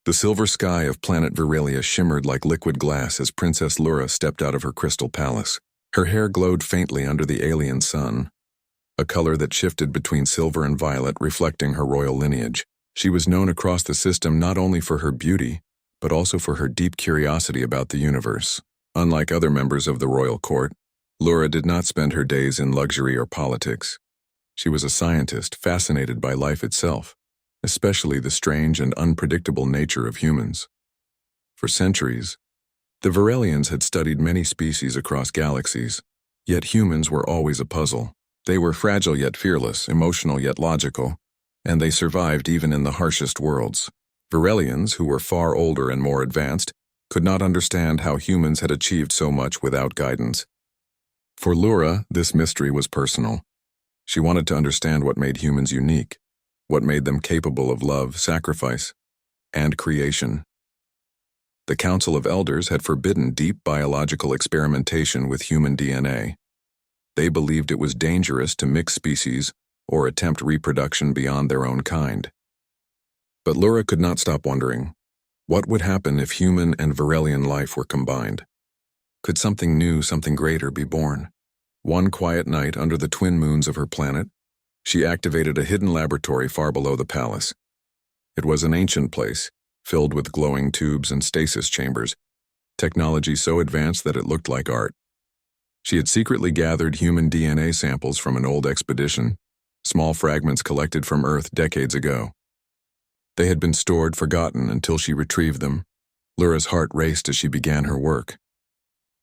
The silver sky of planet Virilia shimmered like liquid glass as Princess Lura stepped out of her crystal palace. Her hair glowed faintly under the alien sun, a color that shifted between silver and violet, reflecting her royal lineage. She was known across the system not only for her beauty, but also for her deep curiosity about the universe. Unlike other members of the royal court, Lura did not spend her days in luxury or politics. She was a scientist fascinated by life itself, especially the strange and unpredictable nature of humans. For centuries, the Virelians had studied many species across galaxies, yet humans were always a puzzle. They were fragile yet fearless, emotional yet logical, and they survived even in the harshest worlds. Virelians, who were far older and more advanced, could not understand how humans had achieved so much without guidance. For Lura, this mystery was personal. She wanted to understand what made humans unique, what made them capable of love, sacrifice, and creation. The Council of Elders had forbidden deep biological experimentation with human DNA. They believed it was dangerous to mix species or attempt reproduction beyond their own kind. But Lura could not stop wondering, what would happen if human and Virelian life were combined? Could something new, something greater be born? One quiet night under the twin moons of her planet, she activated a hidden laboratory far below the palace. It was an ancient place, filled with glowing tubes and stasis chambers, technology so advanced that it looked like art. She had secretly gathered human DNA samples from an old expedition, small fragments collected from Earth decades ago. They had been stored, forgotten, until she retrieved them. Lura's heart raced as she began her work.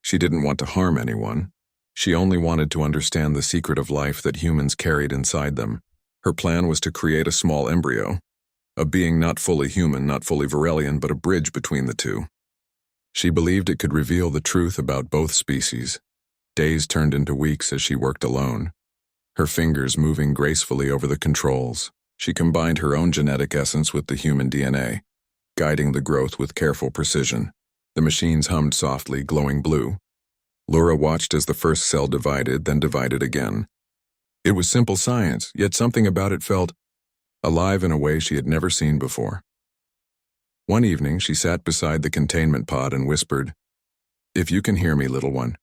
She didn't want to harm anyone. She only wanted to understand the secret of life that humans carried inside them. Her plan was to create a small embryo, a being not fully human, not fully Virelian, but a bridge between the two. She believed it could reveal the truth about both species. Days turned into weeks as she worked alone, her fingers moving gracefully over the controls. She combined her own genetic essence with the human DNA, guiding the growth with careful precision. The machines hummed softly, glowing blue. Lura watched as the first cell divided, then divided again. It was simple science, yet something about it felt alive in a way she had never seen before. One evening, she sat beside the containment pod and whispered, "If you can hear me, little one,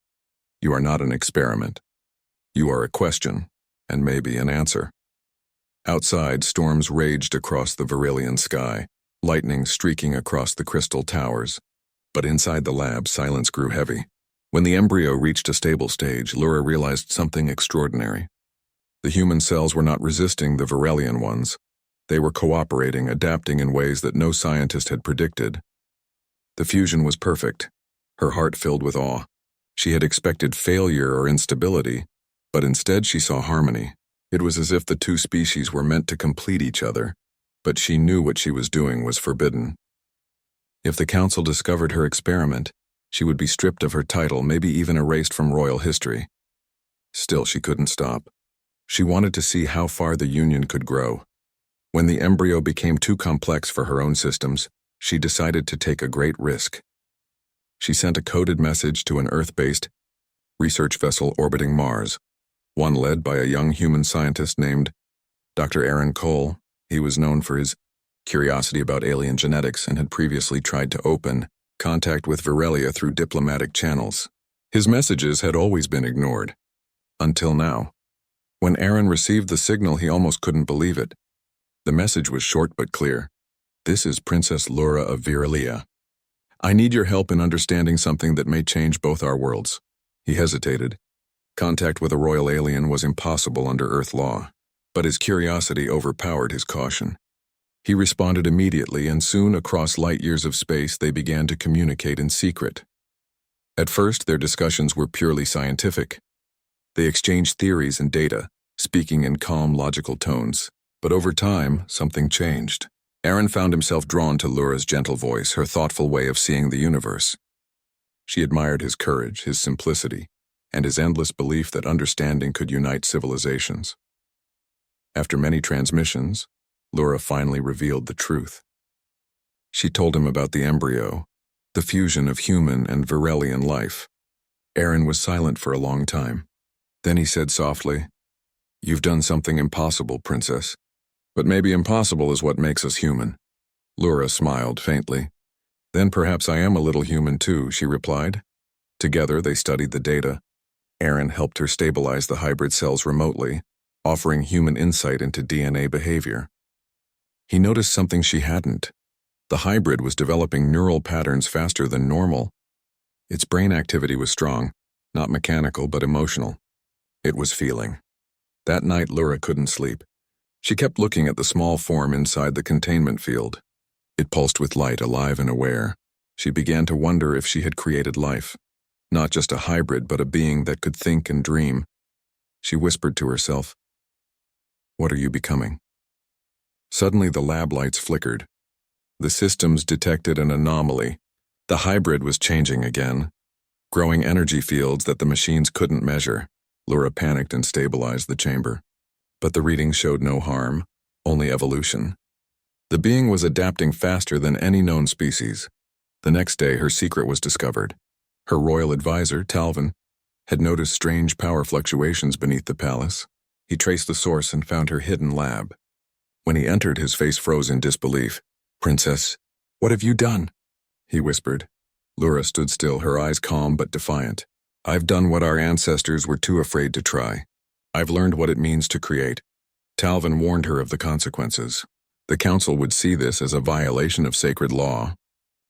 you are not an experiment. You are a question, and maybe an answer." Outside, storms raged across the Virelian sky, lightning streaking across the crystal towers. But inside the lab, silence grew heavy. When the embryo reached a stable stage, Lura realized something extraordinary. The human cells were not resisting the Virelian ones. They were cooperating, adapting in ways that no scientist had predicted. The fusion was perfect. Her heart filled with awe. She had expected failure or instability, but instead she saw harmony. It was as if the two species were meant to complete each other, but she knew what she was doing was forbidden. If the council discovered her experiment, she would be stripped of her title, maybe even erased from royal history. Still, she couldn't stop. She wanted to see how far the union could grow. When the embryo became too complex for her own systems, she decided to take a great risk. She sent a coded message to an Earth-based research vessel orbiting Mars, one led by a young human scientist named Dr. Aaron Cole. He was known for his curiosity about alien genetics and had previously tried to open contact with Virelia through diplomatic channels. His messages had always been ignored. Until now. When Aaron received the signal, he almost couldn't believe it. The message was short but clear. "This is Princess Lura of Virelia. I need your help in understanding something that may change both our worlds." He hesitated. Contact with a royal alien was impossible under Earth law, but his curiosity overpowered his caution. He responded immediately, and soon across light years of space they began to communicate in secret. At first, their discussions were purely scientific. They exchanged theories and data, speaking in calm, logical tones. But over time, something changed. Aaron found himself drawn to Lura's gentle voice, her thoughtful way of seeing the universe. She admired his courage, his simplicity, and his endless belief that understanding could unite civilizations. After many transmissions, Lura finally revealed the truth. She told him about the embryo, the fusion of human and Virelian life. Aaron was silent for a long time. Then he said softly, "You've done something impossible, Princess. But maybe impossible is what makes us human. Lura smiled faintly. Then perhaps I am a little human too, she replied. Together they studied the data. Aaron helped her stabilize the hybrid cells remotely, offering human insight into DNA behavior. He noticed something she hadn't. The hybrid was developing neural patterns faster than normal. Its brain activity was strong, not mechanical but emotional. It was feeling. That night Lura couldn't sleep. She kept looking at the small form inside the containment field. It pulsed with light, alive and aware. She began to wonder if she had created life. Not just a hybrid, but a being that could think and dream. She whispered to herself, "What are you becoming?" Suddenly the lab lights flickered. The systems detected an anomaly. The hybrid was changing again, growing energy fields that the machines couldn't measure. Lura panicked and stabilized the chamber. But the readings showed no harm, only evolution. The being was adapting faster than any known species. The next day, her secret was discovered. Her royal advisor, Talvin, had noticed strange power fluctuations beneath the palace. He traced the source and found her hidden lab. When he entered, his face froze in disbelief. "Princess, what have you done?" he whispered. Lura stood still, her eyes calm but defiant. "I've done what our ancestors were too afraid to try. I've learned what it means to create." Talvin warned her of the consequences. The council would see this as a violation of sacred law.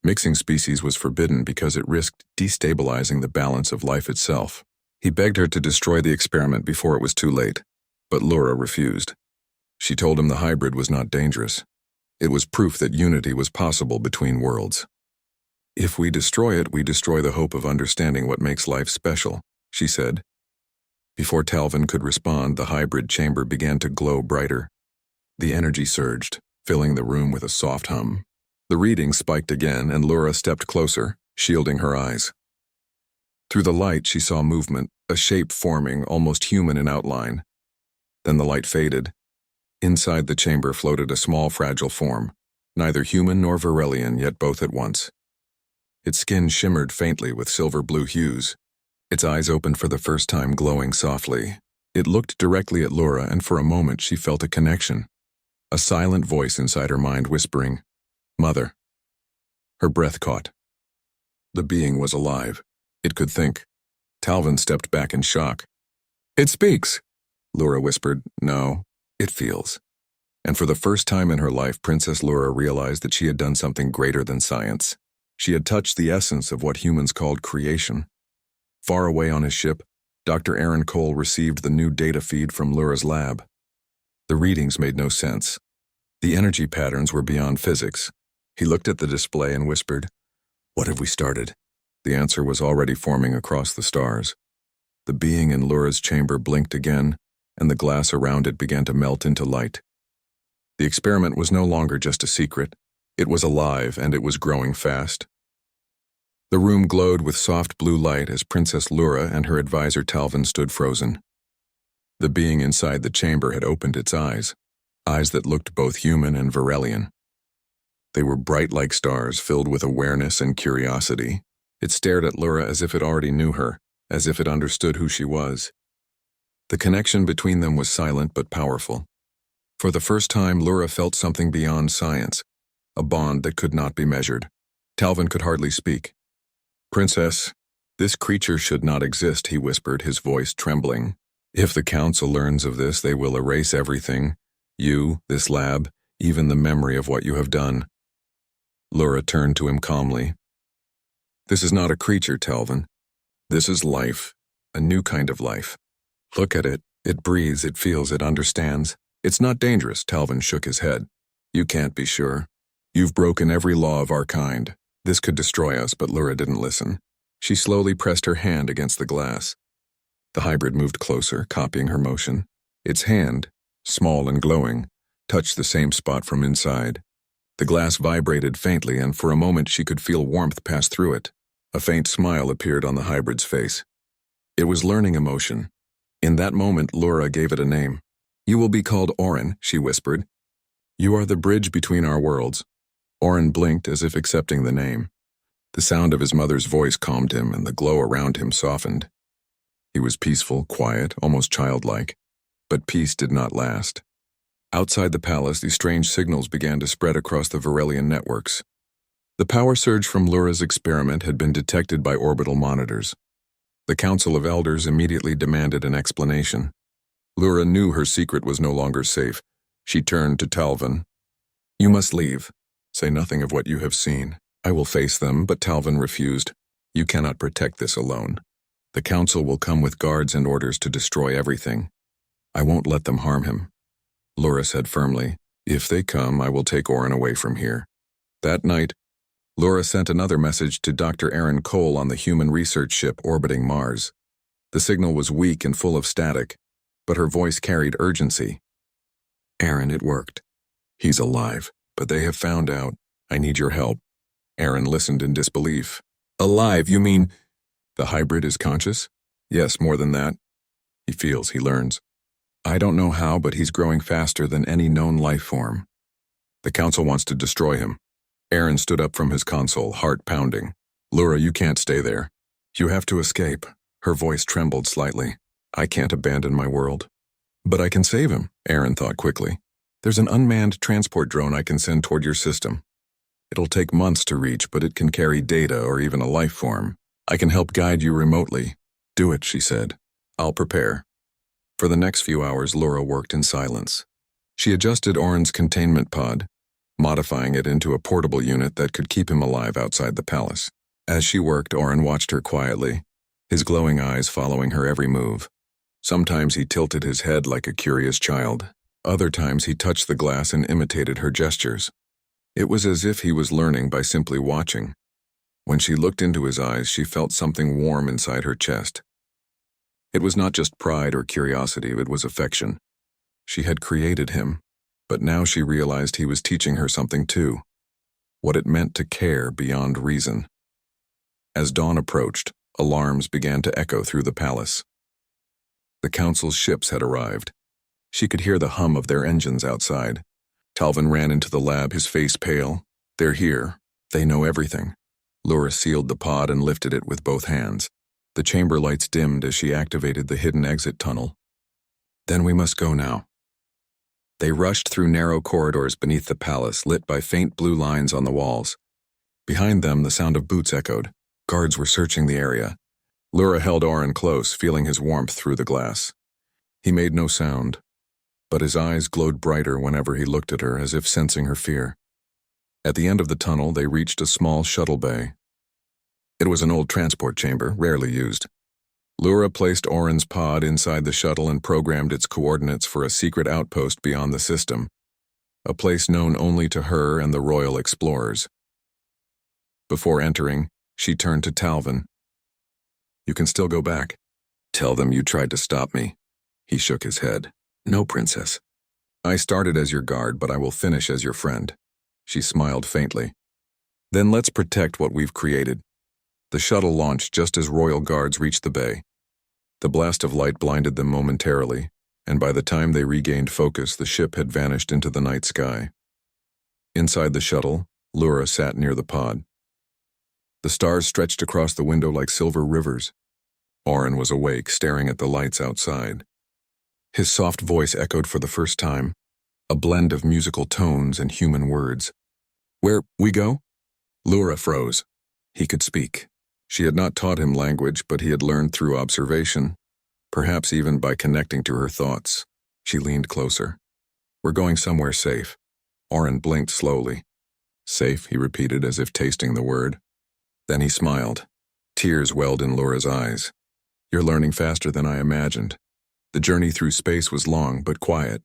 Mixing species was forbidden because it risked destabilizing the balance of life itself. He begged her to destroy the experiment before it was too late, but Lura refused. She told him the hybrid was not dangerous. It was proof that unity was possible between worlds. "If we destroy it, we destroy the hope of understanding what makes life special," she said. Before Talvin could respond, the hybrid chamber began to glow brighter. The energy surged, filling the room with a soft hum. The reading spiked again, and Lura stepped closer, shielding her eyes. Through the light, she saw movement, a shape forming, almost human in outline. Then the light faded. Inside the chamber floated a small, fragile form, neither human nor Varelian, yet both at once. Its skin shimmered faintly with silver-blue hues. Its eyes opened for the first time, glowing softly. It looked directly at Lura, and for a moment she felt a connection. A silent voice inside her mind whispering, "Mother." Her breath caught. The being was alive. It could think. Talvin stepped back in shock. "It speaks," Lura whispered. "No, it feels." And for the first time in her life, Princess Lura realized that she had done something greater than science. She had touched the essence of what humans called creation. Far away on his ship, Dr. Aaron Cole received the new data feed from Lura's lab. The readings made no sense. The energy patterns were beyond physics. He looked at the display and whispered, "What have we started?" The answer was already forming across the stars. The being in Lura's chamber blinked again, and the glass around it began to melt into light. The experiment was no longer just a secret. It was alive, and it was growing fast. The room glowed with soft blue light as Princess Lura and her advisor Talvin stood frozen. The being inside the chamber had opened its eyes that looked both human and Varelian. They were bright like stars, filled with awareness and curiosity. It stared at Lura as if it already knew her, as if it understood who she was. The connection between them was silent but powerful. For the first time, Lura felt something beyond science, a bond that could not be measured. Talvin could hardly speak. "Princess, this creature should not exist," he whispered, his voice trembling. "If the council learns of this, they will erase everything. You, this lab, even the memory of what you have done." Lura turned to him calmly. "This is not a creature, Talvin. This is life, a new kind of life. Look at it. It breathes, it feels, it understands. It's not dangerous." Talvin shook his head. "You can't be sure. You've broken every law of our kind. This could destroy us," but Lura didn't listen. She slowly pressed her hand against the glass. The hybrid moved closer, copying her motion. Its hand, small and glowing, touched the same spot from inside. The glass vibrated faintly, and for a moment she could feel warmth pass through it. A faint smile appeared on the hybrid's face. It was learning emotion. In that moment, Lura gave it a name. "You will be called Orin," she whispered. "You are the bridge between our worlds." Orin blinked as if accepting the name. The sound of his mother's voice calmed him, and the glow around him softened. He was peaceful, quiet, almost childlike. But peace did not last. Outside the palace, these strange signals began to spread across the Varelian networks. The power surge from Lura's experiment had been detected by orbital monitors. The Council of Elders immediately demanded an explanation. Lura knew her secret was no longer safe. She turned to Talvin. "You must leave. Say nothing of what you have seen. I will face them," but Talvin refused. "You cannot protect this alone. The Council will come with guards and orders to destroy everything. I won't let them harm him." Lura said firmly, "If they come, I will take Orin away from here." That night, Lura sent another message to Dr. Aaron Cole on the human research ship orbiting Mars. The signal was weak and full of static, but her voice carried urgency. "Aaron, it worked. He's alive, but they have found out. I need your help." Aaron listened in disbelief. "Alive, you mean—" "The hybrid is conscious?" "Yes, more than that. He feels, he learns. I don't know how, but he's growing faster than any known life form. The Council wants to destroy him." Aaron stood up from his console, heart pounding. "Lura, you can't stay there. You have to escape." Her voice trembled slightly. "I can't abandon my world." "But I can save him," Aaron thought quickly. "There's an unmanned transport drone I can send toward your system. It'll take months to reach, but it can carry data or even a life form. I can help guide you remotely." "Do it," she said. "I'll prepare." For the next few hours, Lura worked in silence. She adjusted Orin's containment pod, modifying it into a portable unit that could keep him alive outside the palace. As she worked, Orin watched her quietly, his glowing eyes following her every move. Sometimes he tilted his head like a curious child. Other times he touched the glass and imitated her gestures. It was as if he was learning by simply watching. When she looked into his eyes, she felt something warm inside her chest. It was not just pride or curiosity, it was affection. She had created him, but now she realized he was teaching her something too. What it meant to care beyond reason. As dawn approached, alarms began to echo through the palace. The Council's ships had arrived. She could hear the hum of their engines outside. Talvin ran into the lab, his face pale. "They're here. They know everything." Lura sealed the pod and lifted it with both hands. The chamber lights dimmed as she activated the hidden exit tunnel. "Then we must go now." They rushed through narrow corridors beneath the palace, lit by faint blue lines on the walls. Behind them, the sound of boots echoed. Guards were searching the area. Lura held Orin close, feeling his warmth through the glass. He made no sound, but his eyes glowed brighter whenever he looked at her, as if sensing her fear. At the end of the tunnel, they reached a small shuttle bay. It was an old transport chamber, rarely used. Lura placed Orin's pod inside the shuttle and programmed its coordinates for a secret outpost beyond the system, a place known only to her and the royal explorers. Before entering, she turned to Talvin. "You can still go back. Tell them you tried to stop me." He shook his head. "No, Princess. I started as your guard, but I will finish as your friend." She smiled faintly. "Then let's protect what we've created." The shuttle launched just as royal guards reached the bay. The blast of light blinded them momentarily, and by the time they regained focus, the ship had vanished into the night sky. Inside the shuttle, Lura sat near the pod. The stars stretched across the window like silver rivers. Orin was awake, staring at the lights outside. His soft voice echoed for the first time, a blend of musical tones and human words. "Where we go?" Lura froze. He could speak. She had not taught him language, but he had learned through observation, perhaps even by connecting to her thoughts. She leaned closer. "We're going somewhere safe." Orin blinked slowly. "Safe," he repeated as if tasting the word. Then he smiled. Tears welled in Lura's eyes. "You're learning faster than I imagined." The journey through space was long but quiet.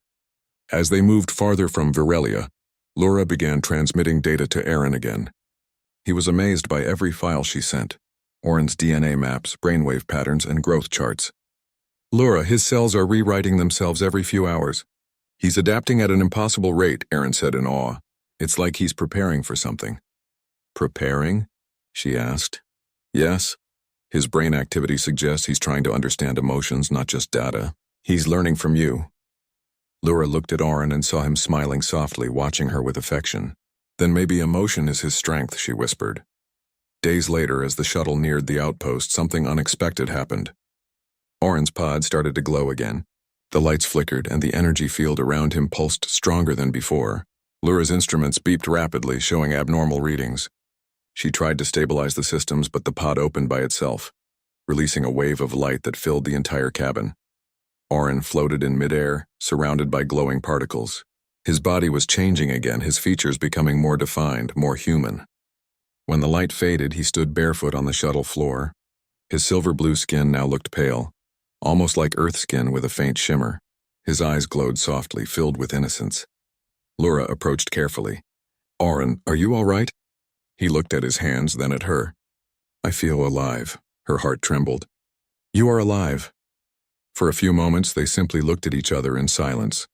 As they moved farther from Varelia, Lura began transmitting data to Aaron again. He was amazed by every file she sent. Orin's DNA maps, brainwave patterns, and growth charts. "Lura, his cells are rewriting themselves every few hours. He's adapting at an impossible rate," Aaron said in awe. "It's like he's preparing for something." "Preparing?" she asked. "Yes. His brain activity suggests he's trying to understand emotions, not just data. He's learning from you." Lura looked at Orin and saw him smiling softly, watching her with affection. "Then maybe emotion is his strength," she whispered. Days later, as the shuttle neared the outpost, something unexpected happened. Orin's pod started to glow again. The lights flickered, and the energy field around him pulsed stronger than before. Lura's instruments beeped rapidly, showing abnormal readings. She tried to stabilize the systems, but the pod opened by itself, releasing a wave of light that filled the entire cabin. Oren floated in midair, surrounded by glowing particles. His body was changing again, his features becoming more defined, more human. When the light faded, he stood barefoot on the shuttle floor. His silver-blue skin now looked pale, almost like earth skin with a faint shimmer. His eyes glowed softly, filled with innocence. Lura approached carefully. "Oren, are you all right?" He looked at his hands, then at her. "I feel alive." Her heart trembled. "You are alive." For a few moments, they simply looked at each other in silence.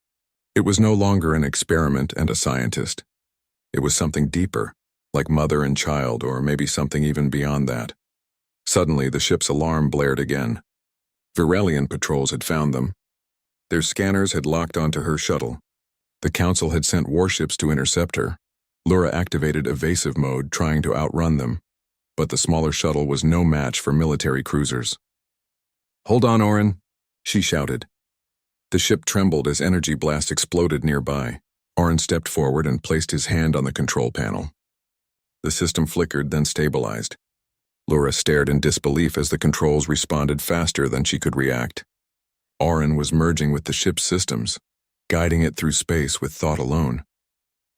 It was no longer an experiment and a scientist. It was something deeper, like mother and child, or maybe something even beyond that. Suddenly, the ship's alarm blared again. Virelian patrols had found them. Their scanners had locked onto her shuttle. The Council had sent warships to intercept her. Lura activated evasive mode, trying to outrun them, but the smaller shuttle was no match for military cruisers. "Hold on, Oren," she shouted. The ship trembled as energy blast exploded nearby. Oren stepped forward and placed his hand on the control panel. The system flickered, then stabilized. Lura stared in disbelief as the controls responded faster than she could react. Oren was merging with the ship's systems, guiding it through space with thought alone.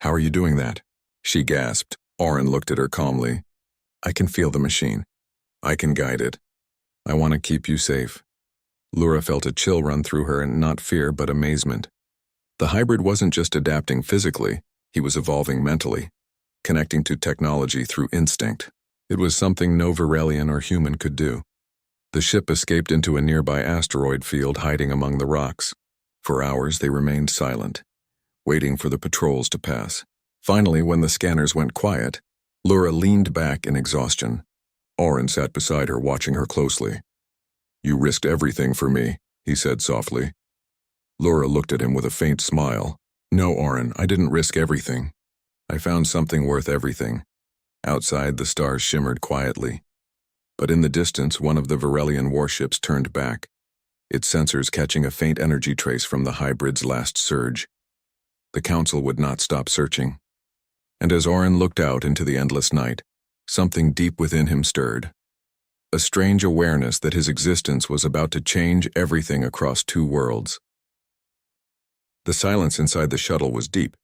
"How are you doing that?" she gasped. Oren looked at her calmly. "I can feel the machine. I can guide it. I want to keep you safe." Lura felt a chill run through her, and not fear but amazement. The hybrid wasn't just adapting physically, he was evolving mentally, connecting to technology through instinct. It was something no Virelian or human could do. The ship escaped into a nearby asteroid field, hiding among the rocks. For hours they remained silent, waiting for the patrols to pass. Finally, when the scanners went quiet, Lura leaned back in exhaustion. Oren sat beside her, watching her closely. "You risked everything for me," he said softly. Lura looked at him with a faint smile. "No, Oren, I didn't risk everything. I found something worth everything." Outside, the stars shimmered quietly. But in the distance, one of the Virelian warships turned back, its sensors catching a faint energy trace from the hybrid's last surge. The Council would not stop searching. And as Oren looked out into the endless night, something deep within him stirred. A strange awareness that his existence was about to change everything across two worlds. The silence inside the shuttle was deep.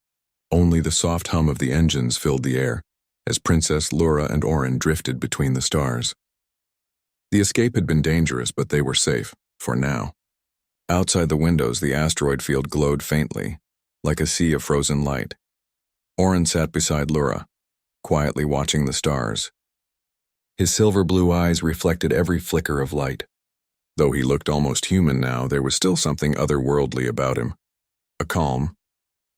Only the soft hum of the engines filled the air, as Princess Lura and Oren drifted between the stars. The escape had been dangerous, but they were safe, for now. Outside the windows, the asteroid field glowed faintly, like a sea of frozen light. Oren sat beside Lura, quietly watching the stars. His silver-blue eyes reflected every flicker of light. Though he looked almost human now, there was still something otherworldly about him. A calm,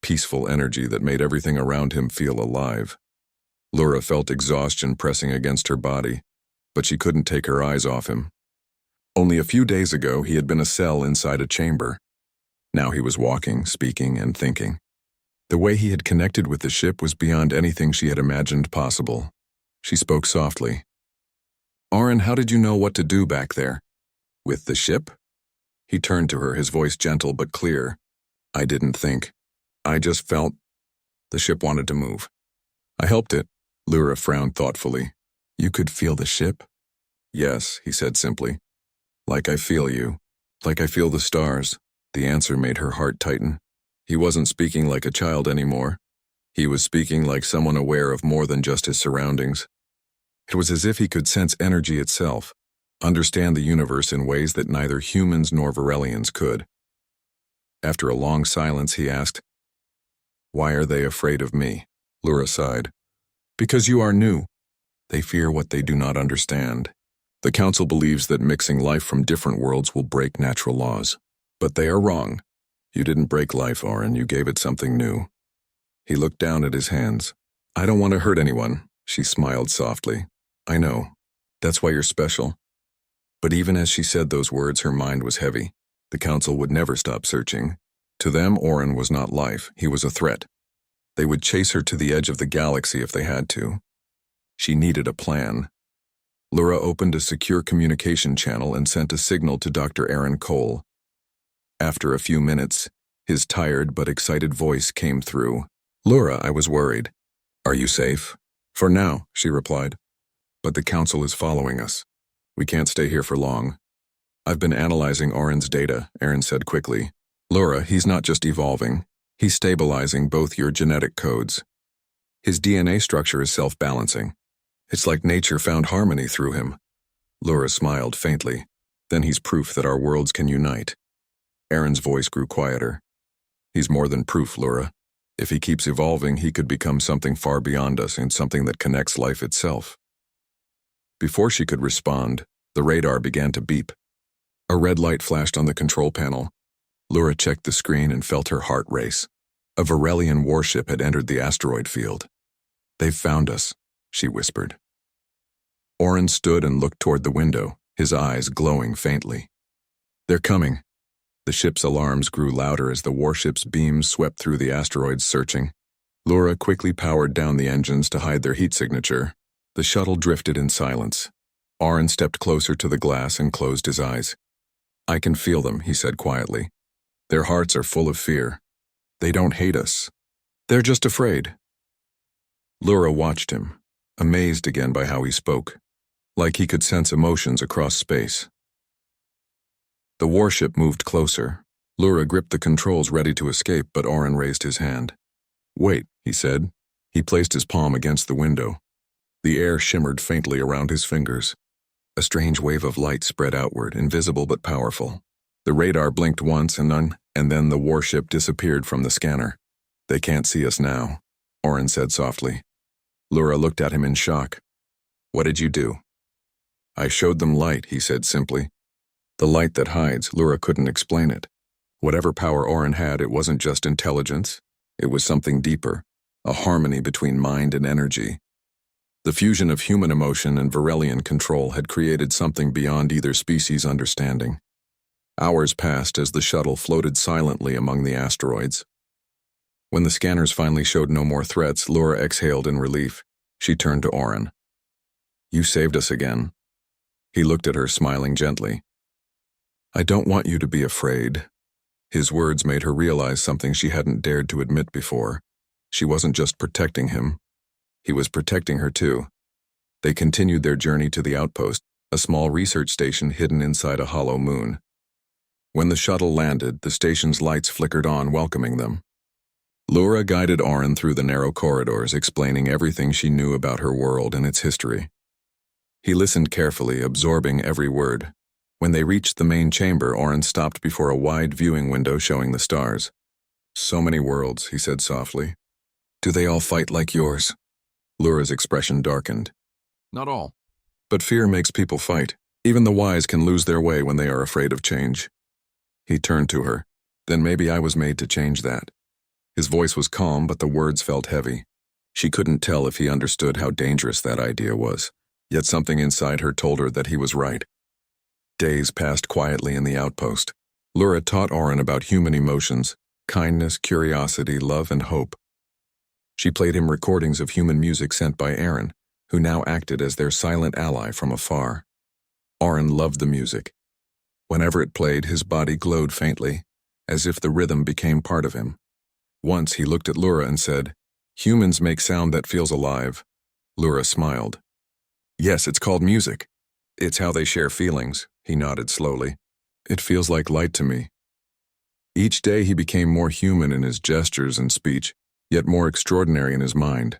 peaceful energy that made everything around him feel alive. Lura felt exhaustion pressing against her body, but she couldn't take her eyes off him. Only a few days ago, he had been a cell inside a chamber. Now he was walking, speaking, and thinking. The way he had connected with the ship was beyond anything she had imagined possible. She spoke softly. "Oren, how did you know what to do back there? With the ship?" He turned to her, his voice gentle but clear. "I didn't think. I just felt the ship wanted to move. I helped it." Lura frowned thoughtfully. "You could feel the ship?" "Yes," he said simply. "Like I feel you. Like I feel the stars." The answer made her heart tighten. He wasn't speaking like a child anymore. He was speaking like someone aware of more than just his surroundings. It was as if he could sense energy itself, understand the universe in ways that neither humans nor Virelians could. After a long silence, he asked, "Why are they afraid of me?" Lura sighed. "Because you are new. They fear what they do not understand. The Council believes that mixing life from different worlds will break natural laws. But they are wrong. You didn't break life, Oren, you gave it something new." He looked down at his hands. "I don't want to hurt anyone," she smiled softly. "I know. That's why you're special." But even as she said those words, her mind was heavy. The Council would never stop searching. To them, Oren was not life, he was a threat. They would chase her to the edge of the galaxy if they had to. She needed a plan. Lura opened a secure communication channel and sent a signal to Dr. Aaron Cole. After a few minutes, his tired but excited voice came through. "Lura, I was worried. Are you safe?" "For now," she replied. "But the council is following us. We can't stay here for long." "I've been analyzing Oren's data," Aaron said quickly. "Lura, he's not just evolving. He's stabilizing both your genetic codes. His DNA structure is self-balancing. It's like nature found harmony through him." Lura smiled faintly. "Then he's proof that our worlds can unite." Aaron's voice grew quieter. "He's more than proof, Lura. If he keeps evolving, he could become something far beyond us and something that connects life itself." Before she could respond, the radar began to beep. A red light flashed on the control panel. Lura checked the screen and felt her heart race. A Varelian warship had entered the asteroid field. "They've found us," she whispered. Oren stood and looked toward the window, his eyes glowing faintly. "They're coming." The ship's alarms grew louder as the warship's beams swept through the asteroids searching. Lura quickly powered down the engines to hide their heat signature. The shuttle drifted in silence. Oren stepped closer to the glass and closed his eyes. "I can feel them," he said quietly. "Their hearts are full of fear. They don't hate us. They're just afraid." Lura watched him, amazed again by how he spoke, like he could sense emotions across space. The warship moved closer. Lura gripped the controls ready to escape, but Oren raised his hand. "Wait," he said. He placed his palm against the window. The air shimmered faintly around his fingers. A strange wave of light spread outward, invisible but powerful. The radar blinked once and then the warship disappeared from the scanner. "They can't see us now," Oren said softly. Lura looked at him in shock. "What did you do?" "I showed them light," he said simply. The light that hides. Lura couldn't explain it. Whatever power Oren had, it wasn't just intelligence. It was something deeper, a harmony between mind and energy. The fusion of human emotion and Varelian control had created something beyond either species' understanding. Hours passed as the shuttle floated silently among the asteroids. When the scanners finally showed no more threats, Lura exhaled in relief. She turned to Oren. "You saved us again." He looked at her, smiling gently. "I don't want you to be afraid." His words made her realize something she hadn't dared to admit before. She wasn't just protecting him. He was protecting her too. They continued their journey to the outpost, a small research station hidden inside a hollow moon. When the shuttle landed, the station's lights flickered on, welcoming them. Lura guided Oren through the narrow corridors, explaining everything she knew about her world and its history. He listened carefully, absorbing every word. When they reached the main chamber, Oren stopped before a wide viewing window showing the stars. "So many worlds," he said softly. "Do they all fight like yours?" Lura's expression darkened. "Not all. But fear makes people fight. Even the wise can lose their way when they are afraid of change." He turned to her. "Then maybe I was made to change that." His voice was calm, but the words felt heavy. She couldn't tell if he understood how dangerous that idea was, yet something inside her told her that he was right. Days passed quietly in the outpost. Lura taught Oren about human emotions, kindness, curiosity, love, and hope. She played him recordings of human music sent by Aaron, who now acted as their silent ally from afar. Oren loved the music. Whenever it played, his body glowed faintly, as if the rhythm became part of him. Once he looked at Lura and said, "Humans make sound that feels alive." Lura smiled. "Yes, it's called music. It's how they share feelings," he nodded slowly. "It feels like light to me." Each day he became more human in his gestures and speech, yet more extraordinary in his mind.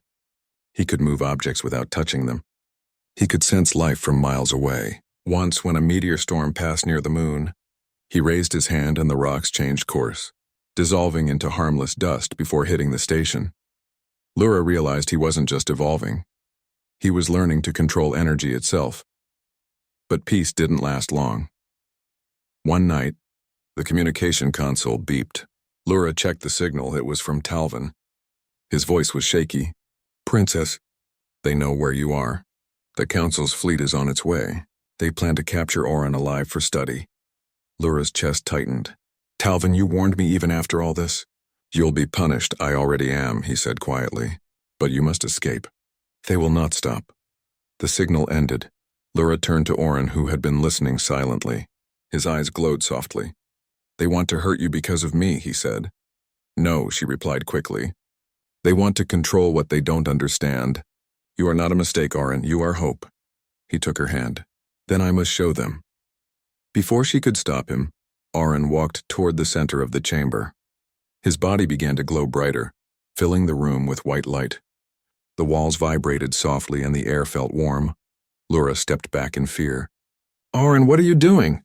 He could move objects without touching them. He could sense life from miles away. Once, when a meteor storm passed near the moon, he raised his hand and the rocks changed course, dissolving into harmless dust before hitting the station. Lura realized he wasn't just evolving. He was learning to control energy itself. But peace didn't last long. One night, the communication console beeped. Lura checked the signal. It was from Talvin. His voice was shaky. "Princess, they know where you are. The Council's fleet is on its way. They plan to capture Oren alive for study." Lura's chest tightened. "Talvin, you warned me even after all this?" "You'll be punished. I already am," he said quietly. "But you must escape. They will not stop." The signal ended. Lura turned to Oren, who had been listening silently. His eyes glowed softly. They want to hurt you because of me, he said. No, she replied quickly. They want to control what they don't understand. You are not a mistake, Oren. You are hope. He took her hand. Then I must show them. Before she could stop him, Oren walked toward the center of the chamber. His body began to glow brighter, filling the room with white light. The walls vibrated softly and the air felt warm. Lura stepped back in fear. Oren, what are you doing?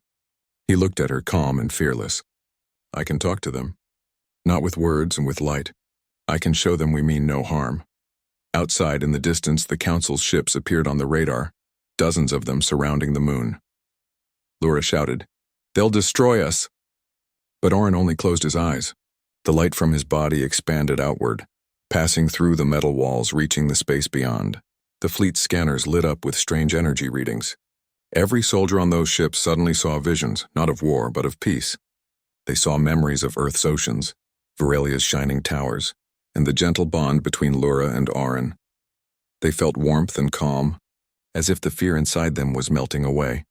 He looked at her, calm and fearless. I can talk to them. Not with words and with light. I can show them we mean no harm. Outside in the distance, the Council's ships appeared on the radar, dozens of them surrounding the moon. Lura shouted, They'll destroy us. But Oren only closed his eyes. The light from his body expanded outward, passing through the metal walls, reaching the space beyond. The fleet's scanners lit up with strange energy readings. Every soldier on those ships suddenly saw visions, not of war, but of peace. They saw memories of Earth's oceans, Virelia's shining towers, and the gentle bond between Lura and Oren. They felt warmth and calm, as if the fear inside them was melting away.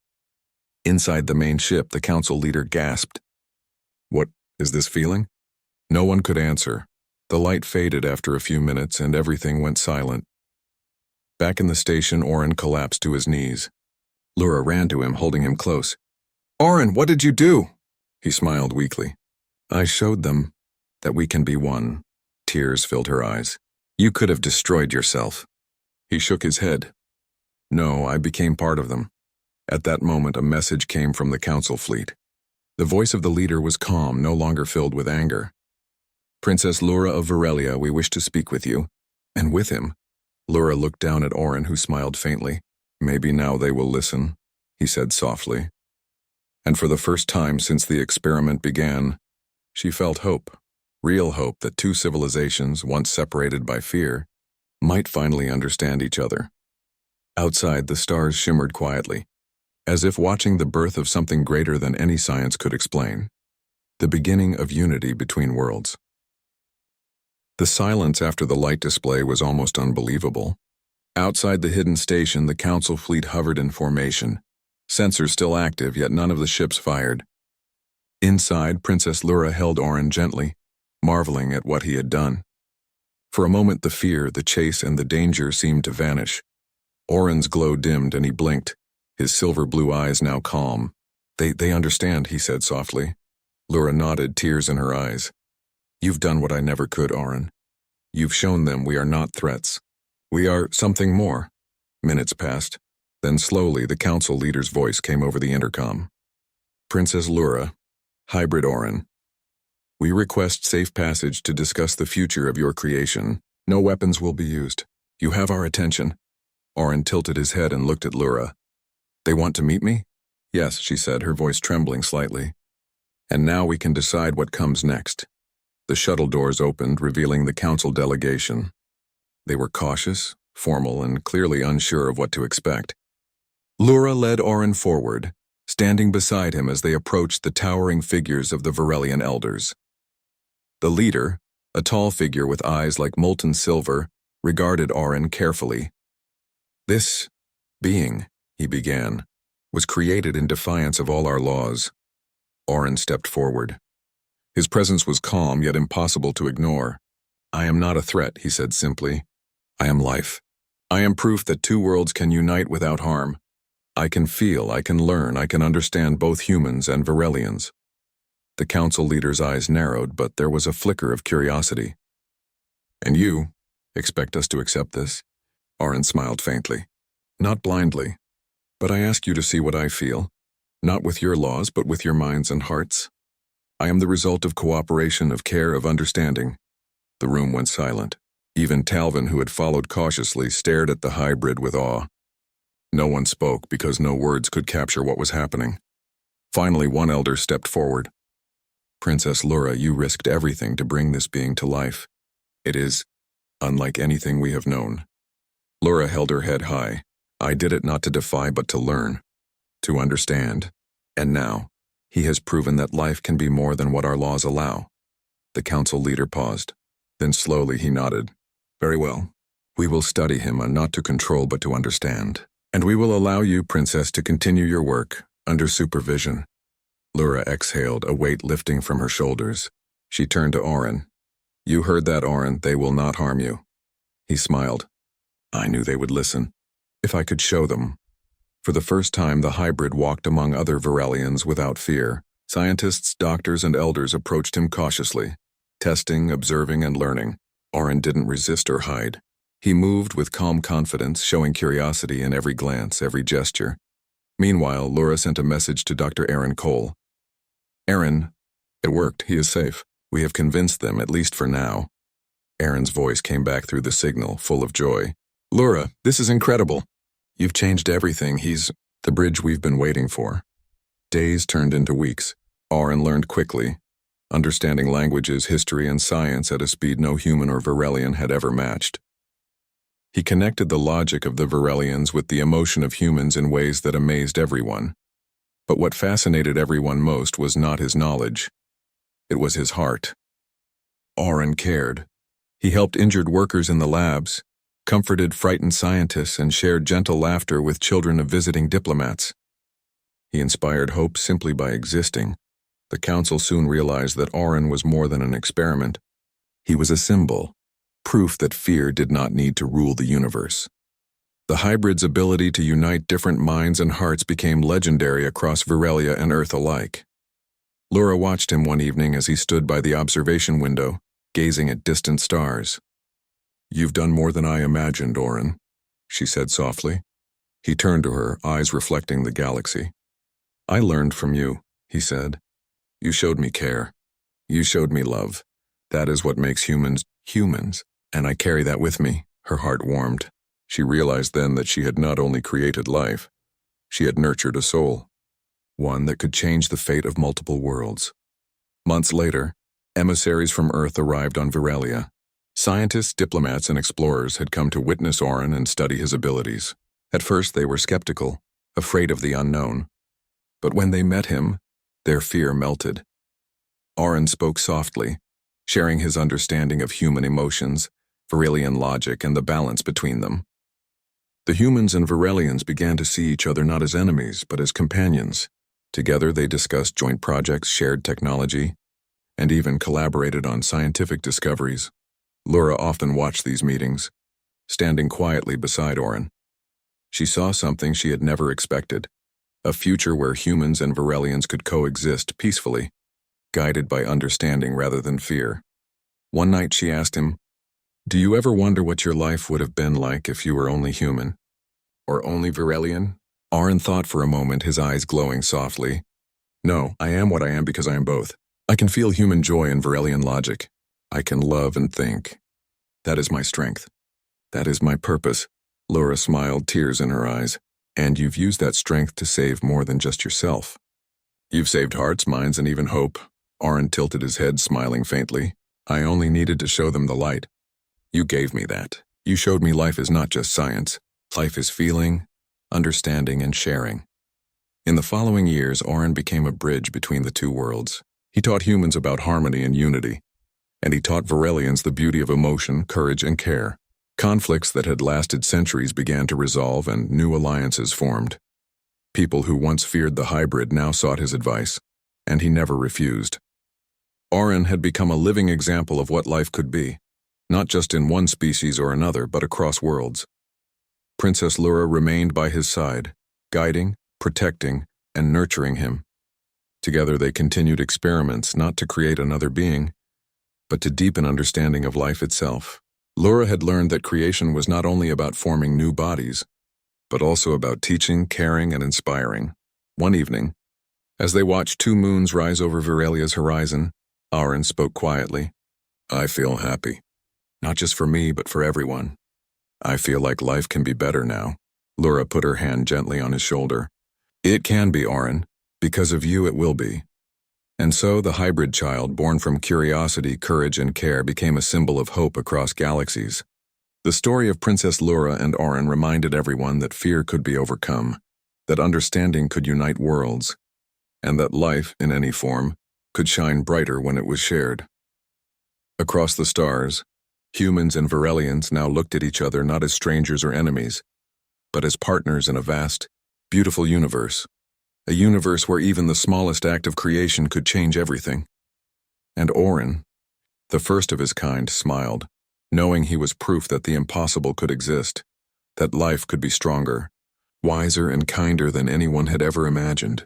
Inside the main ship, the council leader gasped. What is this feeling? No one could answer. The light faded after a few minutes and everything went silent. Back in the station, Oren collapsed to his knees. Lura ran to him, holding him close. Oren, what did you do? He smiled weakly. I showed them that we can be one. Tears filled her eyes. You could have destroyed yourself. He shook his head. No, I became part of them. At that moment, a message came from the council fleet. The voice of the leader was calm, no longer filled with anger. Princess Lura of Virelia, we wish to speak with you. And with him, Lura looked down at Oren, who smiled faintly. Maybe now they will listen, he said softly. And for the first time since the experiment began, she felt hope, real hope that two civilizations, once separated by fear, might finally understand each other. Outside, the stars shimmered quietly, as if watching the birth of something greater than any science could explain, the beginning of unity between worlds. The silence after the light display was almost unbelievable. Outside the hidden station, the council fleet hovered in formation, sensors still active, yet none of the ships fired. Inside, Princess Lura held Oren gently, marveling at what he had done. For a moment, the fear, the chase, and the danger seemed to vanish. Oren's glow dimmed and he blinked, his silver blue eyes now calm. They understand, he said softly. Lura nodded, tears in her eyes. You've done what I never could, Oren. You've shown them we are not threats. We are something more. Minutes passed. Then slowly, the council leader's voice came over the intercom. Princess Lura, Hybrid Oren. We request safe passage to discuss the future of your creation. No weapons will be used. You have our attention. Oren tilted his head and looked at Lura. They want to meet me? Yes, she said, her voice trembling slightly. And now we can decide what comes next. The shuttle doors opened, revealing the council delegation. They were cautious, formal, and clearly unsure of what to expect. Lura led Oren forward, standing beside him as they approached the towering figures of the Virelian elders. The leader, a tall figure with eyes like molten silver, regarded Oren carefully. This being, he began, was created in defiance of all our laws. Oren stepped forward. His presence was calm yet impossible to ignore. I am not a threat, he said simply. I am life. I am proof that two worlds can unite without harm. I can feel, I can learn, I can understand both humans and Virelians. The council leader's eyes narrowed, but there was a flicker of curiosity. And you expect us to accept this? Oren smiled faintly. Not blindly, but I ask you to see what I feel, not with your laws, but with your minds and hearts. I am the result of cooperation, of care, of understanding. The room went silent. Even Talvin, who had followed cautiously, stared at the hybrid with awe. No one spoke because no words could capture what was happening. Finally, one elder stepped forward. Princess Lura, you risked everything to bring this being to life. It is unlike anything we have known. Lura held her head high. I did it not to defy but to learn, to understand. And now, he has proven that life can be more than what our laws allow. The council leader paused. Then slowly he nodded. Very well. We will study him, not to control but to understand. And we will allow you, Princess, to continue your work, under supervision. Lura exhaled, a weight lifting from her shoulders. She turned to Oren. You heard that, Oren. They will not harm you. He smiled. I knew they would listen. If I could show them. For the first time, the hybrid walked among other Virelians without fear. Scientists, doctors, and elders approached him cautiously, testing, observing, and learning. Oren didn't resist or hide. He moved with calm confidence, showing curiosity in every glance, every gesture. Meanwhile, Lura sent a message to Dr. Aaron Cole. Aaron, it worked. He is safe. We have convinced them, at least for now. Aaron's voice came back through the signal, full of joy. Lura, this is incredible. You've changed everything. He's the bridge we've been waiting for. Days turned into weeks. Oren learned quickly, understanding languages, history, and science at a speed no human or Virelian had ever matched. He connected the logic of the Virelians with the emotion of humans in ways that amazed everyone. But what fascinated everyone most was not his knowledge. It was his heart. Oren cared. He helped injured workers in the labs, comforted frightened scientists, and shared gentle laughter with children of visiting diplomats. He inspired hope simply by existing. The council soon realized that Oren was more than an experiment. He was a symbol, proof that fear did not need to rule the universe. The hybrid's ability to unite different minds and hearts became legendary across Virelia and Earth alike. Lura watched him one evening as he stood by the observation window, gazing at distant stars. You've done more than I imagined, Oren, she said softly. He turned to her, eyes reflecting the galaxy. I learned from you, he said. You showed me care. You showed me love. That is what makes humans humans, and I carry that with me. Her heart warmed. She realized then that she had not only created life, she had nurtured a soul, one that could change the fate of multiple worlds. Months later, emissaries from Earth arrived on Virelia. Scientists, diplomats, and explorers had come to witness Oren and study his abilities. At first they were skeptical, afraid of the unknown. But when they met him, their fear melted. Oren spoke softly, sharing his understanding of human emotions, Virelian logic, and the balance between them. The humans and Virelians began to see each other not as enemies, but as companions. Together they discussed joint projects, shared technology, and even collaborated on scientific discoveries. Lura often watched these meetings, standing quietly beside Oren. She saw something she had never expected, a future where humans and Virelians could coexist peacefully, guided by understanding rather than fear. One night she asked him, Do you ever wonder what your life would have been like if you were only human? Or only Virelian? Oren thought for a moment, his eyes glowing softly. No, I am what I am because I am both. I can feel human joy and Virelian logic. I can love and think. That is my strength. That is my purpose. Lura smiled, tears in her eyes. And you've used that strength to save more than just yourself. You've saved hearts, minds, and even hope. Oren tilted his head, smiling faintly. I only needed to show them the light. You gave me that. You showed me life is not just science. Life is feeling, understanding, and sharing. In the following years, Oren became a bridge between the two worlds. He taught humans about harmony and unity, and he taught Virelians the beauty of emotion, courage, and care. Conflicts that had lasted centuries began to resolve and new alliances formed. People who once feared the hybrid now sought his advice, and he never refused. Oren had become a living example of what life could be, not just in one species or another, but across worlds. Princess Lura remained by his side, guiding, protecting, and nurturing him. Together they continued experiments not to create another being, but to deepen understanding of life itself. Lura had learned that creation was not only about forming new bodies, but also about teaching, caring, and inspiring. One evening, as they watched two moons rise over Virelia's horizon, Oren spoke quietly. I feel happy. Not just for me, but for everyone. I feel like life can be better now. Lura put her hand gently on his shoulder. It can be, Oren. Because of you it will be. And so the hybrid child, born from curiosity, courage, and care, became a symbol of hope across galaxies. The story of Princess Lura and Oren reminded everyone that fear could be overcome, that understanding could unite worlds, and that life, in any form, could shine brighter when it was shared. Across the stars, humans and Virelians now looked at each other not as strangers or enemies, but as partners in a vast, beautiful universe. a universe where even the smallest act of creation could change everything. And Orin, the first of his kind, smiled, knowing he was proof that the impossible could exist, that life could be stronger, wiser and kinder than anyone had ever imagined.